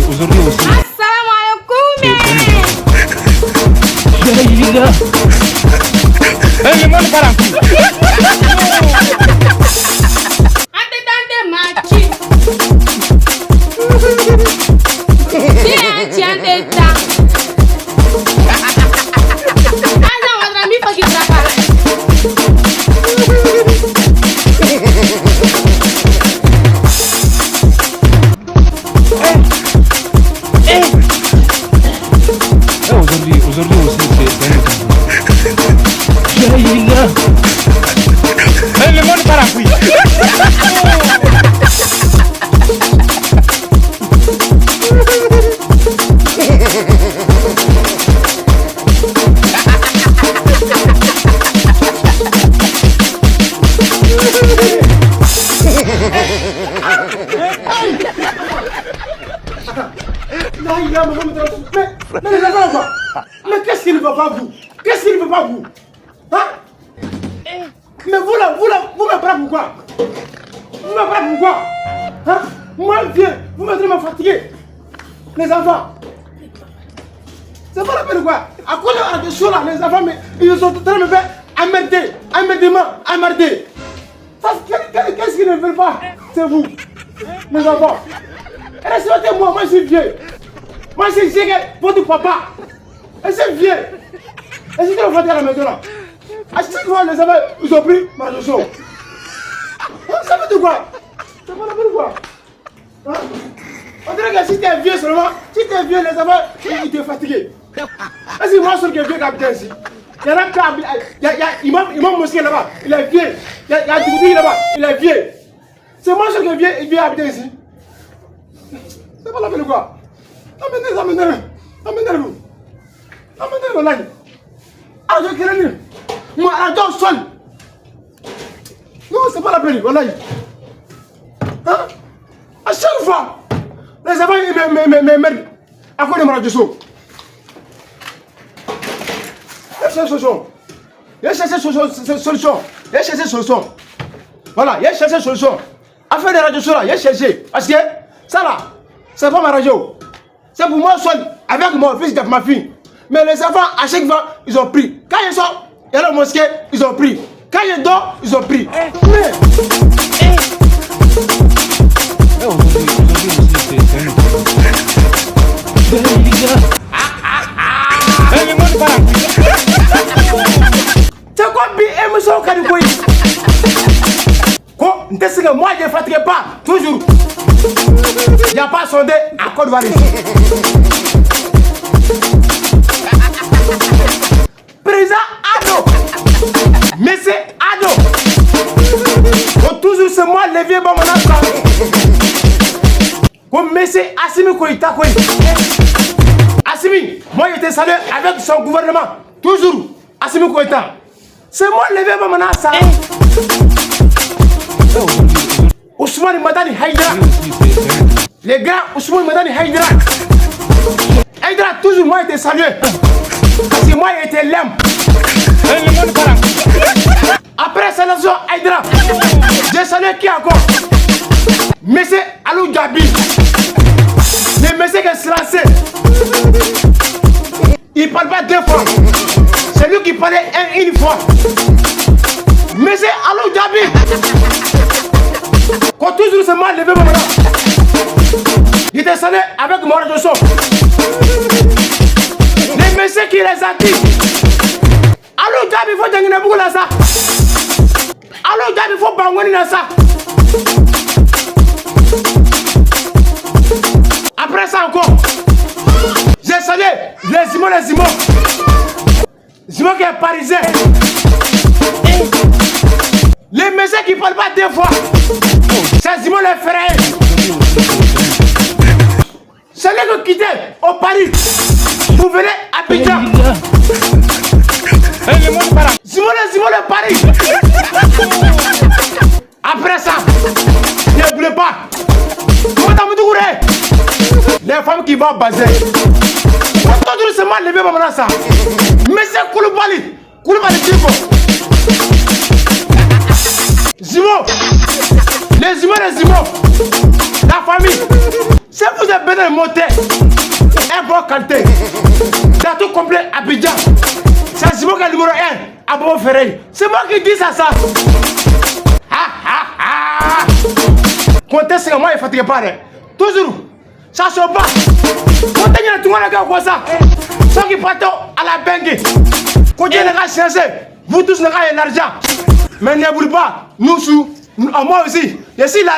Aujourd'hui aussi. Assalamu alaikum. Le monde part en couille. Attendez, machi. Tiens, t'es Aujourd'hui aussi, le monde part en couille. Mais qu'est-ce qu'il ne veut pas vous? Qu'est-ce qu'il ne veut pas vous? Hein? Mais vous me prenez pourquoi? Vous me prenez pourquoi? Hein? Moi, viens, vous me me fatiguer. Les enfants. C'est pas la peine quoi? À cause de la question là, les enfants, mais ils sont en train de me faire emmerder. Qu'est-ce qu'ils ne veulent pas? C'est vous, les enfants. Respectez-moi, moi je suis vieux. Moi je suis votre papa. Et c'est vieux. Et c'est que vous faites à la maison là. À chaque fois les enfants, ils ont pris ma leçon. Ça veut dire quoi? Ça veut dire quoi? Hein? On dirait que si t'es vieux seulement, si t'es vieux, les enfants, ils te fatiguent. Est-ce que moi seul qui est vieux capitaine ici? Il y en a plein, il m'a mosqué là-bas, il est vieux. Il y a Djibouti là-bas, il est vieux. C'est moi seul qui est vieux capitaine ici. C'est pas la peine quoi? Amenez-le. Amenez-le là. Ah, je crée. Moi, j'adore sol. Non, c'est pas la peine, voilà. Hein? À chaque fois, les enfants, ils m'emmerdent. À quoi de me rendre chaud? Il y a cherché solution. Voilà, il y a cherché solution. Afin de radio là, il y a cherché. Parce que ça là, c'est pas ma radio. C'est pour moi seul, avec mon fils et ma fille. Mais les enfants, à chaque fois, ils ont pris. Quand ils sont, il y a la mosquée, ils ont pris. Quand ils dorment, ils ont pris. Aujourd'hui aussi, le monde part en couille. C'est quoi émission Kadikoui? Quoi? Moi je ne fatigue pas, toujours. Il n'y a pas sondé à Côte d'Ivoire ici. Président Ado, Monsieur Ado, toujours c'est moi le vieux bon maintenant. Comme Monsieur Assimi Koïta Koï. Assimi, moi j'étais salué avec son gouvernement, toujours Assimi Koïta. C'est moi le vieux bon maintenant ça. Ousmane Madani Haïdra. Les gars, Ousmane Madani Haïdra. Haïdra, toujours moi j'étais salué. Parce que moi j'étais l'homme. Après ça, Haïdra, j'ai salué qui encore? Monsieur Alou Djabi. Le monsieur qui est silencieux. Il ne parle pas deux fois. C'est lui qui parlait une fois. Monsieur Alou Djabi. Quand toujours c'est mal levé maintenant. Il était salué avec mon radio son. Les messieurs qui les a dit. Allo Djabi, il faut tenir beaucoup là ça. Allo Djabi, il faut bangouiner là ça. Après ça encore, j'ai salué les Simon. Simon qui est parisien. Les messieurs qui ne parlent pas deux fois. C'est Simon les frères. C'est lui qui quittait au Paris. Vous venez à Abidjan. Simon le Paris. Après ça, ne voulez pas. Les femmes qui vont baser. Aujourd'hui, c'est mal levé maintenant ça. Mais c'est Koulibaly Tipo. Simon. Les humains, la famille. Si vous avez besoin de monter un bon qualité, dans tout complet Abidjan, c'est Zimo qui est le numéro 1 à Bobo Ferreira. C'est moi qui dis ça. Comptez ce que moi, il ne fatigue pas. Toujours, ça se bat. Comptez tout le monde comme ça. Ceux qui partent à la bengue. Comptez les gars chercher. Vous tous, les gars, il y a l'argent. Mais n'oubliez pas, nous, moi aussi, je suis là.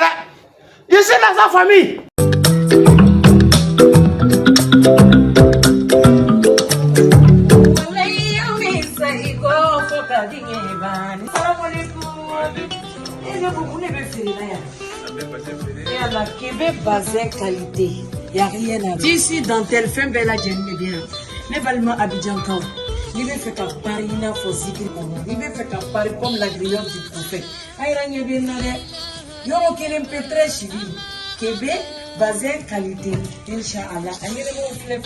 Je suis dans sa famille. Québec basé qualité. Il n'y a rien à dire. Ici, dans tel fin, belle adjenne bien. Mais vraiment, Abidjan, quand il veut faire qu'à Paris, il a faut zikir comme il veut faire qu'à Paris comme la grillade du prophète. Aïe, il bien là. Il y a un peu très civil. Québec basé qualité. Inch'Allah. Aïe, il y a un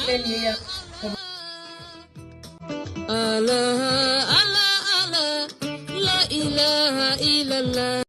fleur.